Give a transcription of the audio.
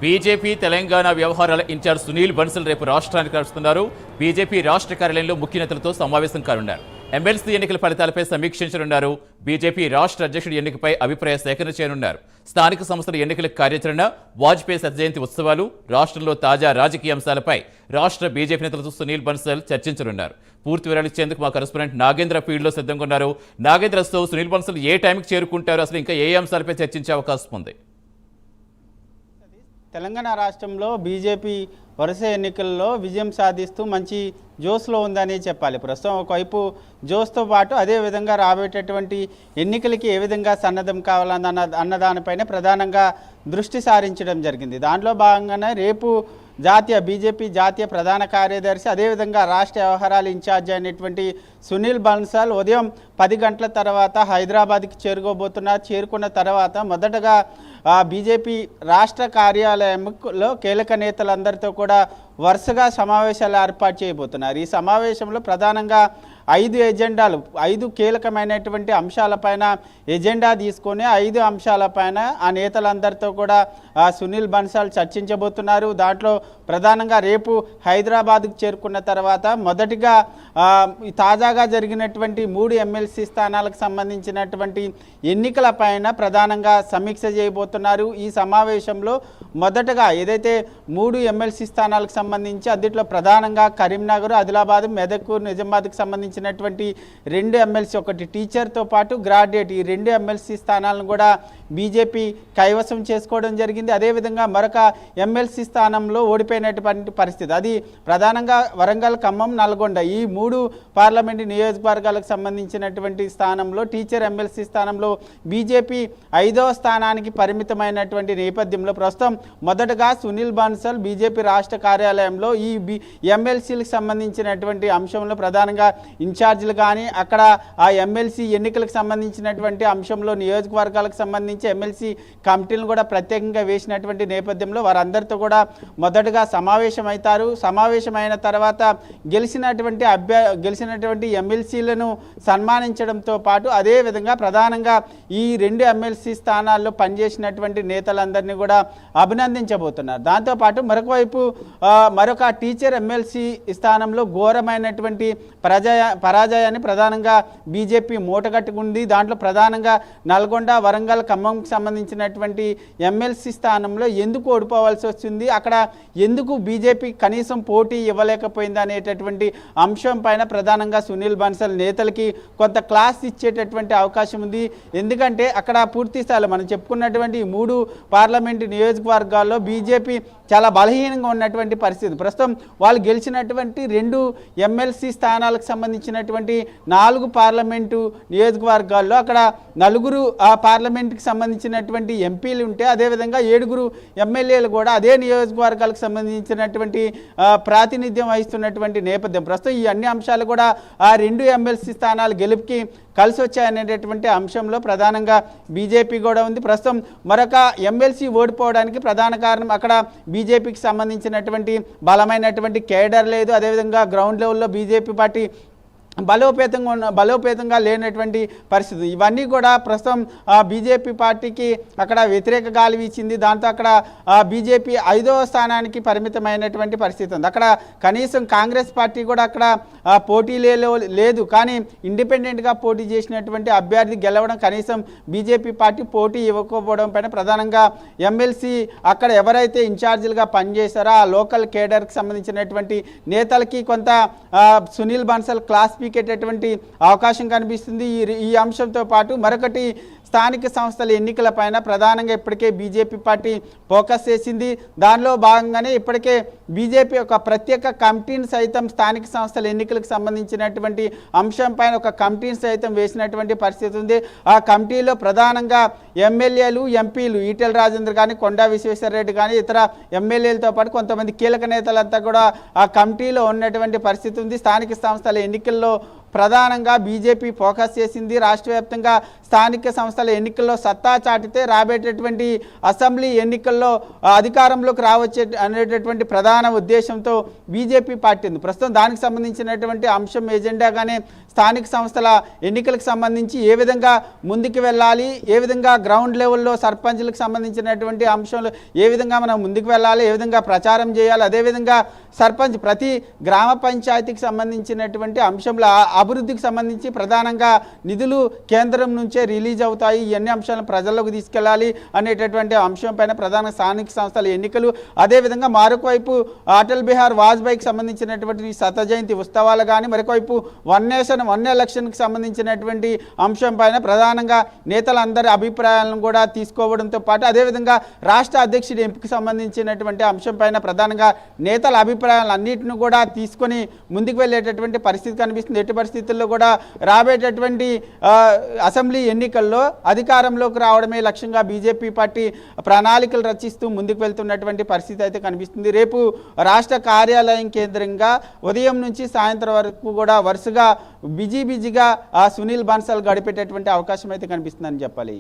BJP Telangana వ్యవహారాల incharge Sunil Bansal రేపు రాష్ట్రానికి వస్తున్నారు. బీజేపీ రాష్ట్ర కార్యాలయంలో ముఖ్య నేతలతో సమావేశం కానున్నారు. ఎమ్మెల్సీ ఎన్నికల ఫలితాలపై సమీక్షించనున్నారు. బీజేపీ రాష్ట్ర అధ్యక్షుడి ఎన్నికపై అభిప్రాయ సేకరణ చేయనున్నారు. స్థానిక సంస్థల ఎన్నికల కార్యాచరణ, వాజ్పేయి శతజయంతి ఉత్సవాలు, రాష్ట్రంలో తాజా రాజకీయ అంశాలపై రాష్ట్ర బీజేపీ నేతలతో సునీల్ బన్సల్ చర్చించనున్నారు. పూర్తి వివరాలు ఇచ్చేందుకు మా కరెస్పాండెంట్ నాగేంద్ర ఫీల్డ్లో సిద్ధంగా ఉన్నారు. నాగేంద్రతో సునీల్ బన్సల్ ఏ టైంకి చేరుకుంటారు, అసలు ఇంకా ఏ అంశాలపై చర్చించే అవకాశం ఉంది? తెలంగాణ రాష్ట్రంలో బీజేపీ వరుస ఎన్నికల్లో విజయం సాధిస్తూ మంచి జోస్లో ఉందని చెప్పాలి. ప్రస్తుతం ఒకవైపు జోస్తో పాటు అదేవిధంగా రాబోయేటటువంటి ఎన్నికలకి ఏ విధంగా సన్నద్ధం కావాలన్నదానిపైన ప్రధానంగా దృష్టి సారించడం జరిగింది. దాంట్లో భాగంగానే రేపు బీజేపీ జాతీయ ప్రధాన కార్యదర్శి అదేవిధంగా రాష్ట్ర వ్యవహారాల ఇన్ఛార్జ్ అయినటువంటి సునీల్ బన్సల్ ఉదయం 10 గంటల తర్వాత హైదరాబాద్కి చేరుకున్న తర్వాత మొదటగా బీజేపీ రాష్ట్ర కార్యాలయంలో కీలక నేతలందరితో కూడా వరుసగా సమావేశాలు ఏర్పాటు చేయబోతున్నారు. ఈ సమావేశంలో ప్రధానంగా 5 కీలకమైనటువంటి అంశాలపైన ఎజెండా తీసుకొని 5 అంశాలపైన ఆ నేతలందరితో కూడా సునీల్ బన్సల్ చర్చించబోతున్నారు. దాంట్లో ప్రధానంగా రేపు హైదరాబాద్కు చేరుకున్న తర్వాత మొదటిగా తాజాగా జరిగినటువంటి 3 ఎమ్మెల్సీ స్థానాలకు సంబంధించినటువంటి ఎన్నికలపైన ప్రధానంగా సమీక్ష చేయబోతున్నారు. ఈ సమావేశంలో మొదటగా ఏదైతే 3 ఎమ్మెల్సీ స్థానాలకు సంబంధించి అందులో ప్రధానంగా కరీంనగర్, ఆదిలాబాద్, మెదక్, నిజామాబాద్కి సంబంధించినటువంటి 2 ఎమ్మెల్సీ, ఒకటి టీచర్తో పాటు గ్రాడ్యుయేట్, ఈ 2 ఎమ్మెల్సీ స్థానాలను కూడా బీజేపీ కైవసం చేసుకోవడం జరిగింది. అదేవిధంగా మరొక ఎమ్మెల్సీ స్థానంలో ఓడిపోయినటువంటి పరిస్థితి, అది ప్రధానంగా వరంగల్, ఖమ్మం, నల్గొండ, ఈ 3 పార్లమెంటు నియోజకవర్గాలకు సంబంధించినటువంటి స్థానంలో టీచర్ ఎమ్మెల్సీ స్థానంలో బీజేపీ 5వ స్థానానికి పరిమితమైనటువంటి నేపథ్యంలో ప్రస్తుతం మొదటగా సునీల్ బన్సల్ బీజేపీ రాష్ట్ర కార్యాలయంలో ఈ ఎమ్మెల్సీలకు సంబంధించినటువంటి అంశంలో ప్రధానంగా ఇన్ఛార్జీలు కానీ అక్కడ ఆ ఎమ్మెల్సీ ఎన్నికలకు సంబంధించినటువంటి అంశంలో నియోజకవర్గాలకు సంబంధించి ఎమ్మెల్సీ కమిటీలను కూడా ప్రత్యేకంగా వేసినటువంటి నేపథ్యంలో వారందరితో కూడా మొదటగా సమావేశమవుతారు. సమావేశమైన తర్వాత గెలిచినటువంటి ఎమ్మెల్సీలను సన్మానించడంతో పాటు అదేవిధంగా ప్రధానంగా ఈ 2 ఎమ్మెల్సీ స్థానాల్లో పనిచేసినటువంటి నేతలందరినీ కూడా అభినందించబోతున్నారు. దాంతోపాటు మరొక టీచర్ ఎమ్మెల్సీ స్థానంలో ఘోరమైనటువంటి పరాజయాన్ని ప్రధానంగా బీజేపీ మూటగట్టుకుంది. దాంట్లో ప్రధానంగా నల్గొండ, వరంగల్, ఖమ్మంకి సంబంధించినటువంటి ఎమ్మెల్సీ స్థానంలో ఎందుకు ఓడిపోవాల్సి వచ్చింది, అక్కడ ఎందుకు బీజేపీ కనీసం పోటీ ఇవ్వలేకపోయింది అనేటటువంటి అంశం పైన ప్రధానంగా సునీల్ బన్సల్ నేతలకి కొంత క్లాస్ ఇచ్చేటటువంటి అవకాశం ఉంది. ఎందుకంటే అక్కడ పూర్తి స్థాయిలో మనం చెప్పుకున్నటువంటి 3 పార్లమెంటు నియోజకవర్గాల్లో బీజేపీ చాలా బలహీనంగా ఉన్నటువంటి పరిస్థితి. ప్రస్తుతం వాళ్ళు గెలిచినటువంటి 2 ఎమ్మెల్సీ స్థానాలకు సంబంధించినటువంటి 4 పార్లమెంటు నియోజకవర్గాల్లో అక్కడ 4 పార్లమెంటుకి సంబంధించినటువంటి ఎంపీలు ఉంటే అదేవిధంగా 7 ఎమ్మెల్యేలు కూడా అదే నియోజకవర్గాలకు సంబంధించినటువంటి ప్రాతినిధ్యం వహిస్తున్నటువంటి నేపథ్యం. ప్రస్తుతం ఈ అన్ని అంశాలు కూడా ఆ 2 ఎమ్మెల్సీ స్థానాలు గెలుపుకి కలిసి వచ్చాయనేటటువంటి అంశంలో ప్రధానంగా బీజేపీ కూడా ఉంది. ప్రస్తుతం మరొక ఎమ్మెల్సీ ఓడిపోవడానికి ప్రధాన కారణం అక్కడ బీజేపీకి సంబంధించినటువంటి బలమైనటువంటి కేడర్ లేదు. అదేవిధంగా గ్రౌండ్ లెవెల్లో బీజేపీ పార్టీ బలోపేతంగా లేనటువంటి పరిస్థితి. ఇవన్నీ కూడా ప్రస్తుతం బీజేపీ పార్టీకి అక్కడ వ్యతిరేక గాలి వీచింది. దాంతో అక్కడ బీజేపీ 5వ స్థానానికి పరిమితమైనటువంటి పరిస్థితి ఉంది. అక్కడ కనీసం కాంగ్రెస్ పార్టీ కూడా అక్కడ పోటీ లేదు. కానీ ఇండిపెండెంట్గా పోటీ చేసినటువంటి అభ్యర్థి గెలవడం, కనీసం బీజేపీ పార్టీ పోటీ ఇవ్వకపోవడం పైన ప్రధానంగా ఎమ్మెల్సీ అక్కడ ఎవరైతే ఇన్ఛార్జీలుగా పనిచేశారో ఆ లోకల్ కేడర్కి సంబంధించినటువంటి నేతలకి కొంత సునీల్ బన్సల్ క్లాస్ పీకేటటువంటి అవకాశం కనిపిస్తుంది. ఈ అంశంతో పాటు మరొకటి స్థానిక సంస్థల ఎన్నికలపైన ప్రధానంగా ఇప్పటికే బీజేపీ పార్టీ ఫోకస్ చేసింది. దానిలో భాగంగానే ఇప్పటికే బీజేపీ ఒక ప్రత్యేక కమిటీని సైతం స్థానిక సంస్థల ఎన్నికలకు సంబంధించినటువంటి అంశంపైన ఒక కమిటీని సైతం వేసినటువంటి పరిస్థితి ఉంది. ఆ కమిటీలో ప్రధానంగా ఎమ్మెల్యేలు, ఎంపీలు, ఈటెల రాజేందర్ కానీ, కొండా విశ్వేశ్వరరెడ్డి కానీ, ఇతర ఎమ్మెల్యేలతో పాటు కొంతమంది కీలక నేతలంతా కూడా ఆ కమిటీలో ఉన్నటువంటి పరిస్థితి ఉంది. స్థానిక సంస్థల ఎన్నికల్లో ప్రధానంగా బీజేపీ ఫోకస్ చేసింది. రాష్ట్ర వ్యాప్తంగా స్థానిక సంస్థల ఎన్నికల్లో సత్తా చాటితే రాబోయేటటువంటి అసెంబ్లీ ఎన్నికల్లో అధికారంలోకి రావచ్చే అనేటటువంటి ప్రధాన ఉద్దేశంతో బీజేపీ పార్టీ ఉంది. ప్రస్తుతం దానికి సంబంధించినటువంటి అంశం ఎజెండాగానే స్థానిక సంస్థల ఎన్నికలకు సంబంధించి ఏ విధంగా ముందుకు వెళ్ళాలి, ఏ విధంగా గ్రౌండ్ లెవెల్లో సర్పంచ్లకు సంబంధించినటువంటి అంశాలు ఏ విధంగా మనం ముందుకు వెళ్ళాలి, ఏ విధంగా ప్రచారం చేయాలి, అదేవిధంగా సర్పంచ్ ప్రతి గ్రామ పంచాయతీకి సంబంధించినటువంటి అంశంలో అభివృద్ధికి సంబంధించి ప్రధానంగా నిధులు కేంద్రం నుంచే రిలీజ్ అవుతాయి, ఇవన్నీ అంశాలను ప్రజల్లోకి తీసుకెళ్ళాలి అనేటటువంటి అంశం పైన ప్రధాన స్థానిక సంస్థల ఎన్నికలు. అదేవిధంగా మరొక వైపు అటల్ బిహార్ వాజ్పేయికి సంబంధించినటువంటి శత జయంతి ఉత్సవాలు కానీ, మరొకవైపు వన్ నేషన్ వన్ ఎలక్షన్కి సంబంధించినటువంటి అంశం పైన ప్రధానంగా నేతలందరి అభిప్రాయాలను కూడా తీసుకోవడంతో పాటు అదేవిధంగా రాష్ట్ర అధ్యక్షుడి ఎంపికకు సంబంధించినటువంటి అంశం పైన ప్రధానంగా నేతల అభిప్రాయాలన్నింటిని కూడా తీసుకొని ముందుకు వెళ్ళేటటువంటి పరిస్థితి కనిపిస్తుంది. ఎట్టి పరిస్థితుల్లో కూడా రాబోయేటటువంటి అసెంబ్లీ ఎన్నికల్లో అధికారంలోకి రావడమే లక్ష్యంగా బీజేపీ పార్టీ ప్రణాళికలు రచిస్తూ ముందుకు వెళ్తున్నటువంటి పరిస్థితి అయితే కనిపిస్తుంది. రేపు రాష్ట్ర కార్యాలయం కేంద్రంగా ఉదయం నుంచి సాయంత్రం వరకు కూడా వరుసగా బిజీగా సునీల్ బన్సల్ గడిపేటటువంటి అవకాశం అయితే కనిపిస్తుందని చెప్పాలి.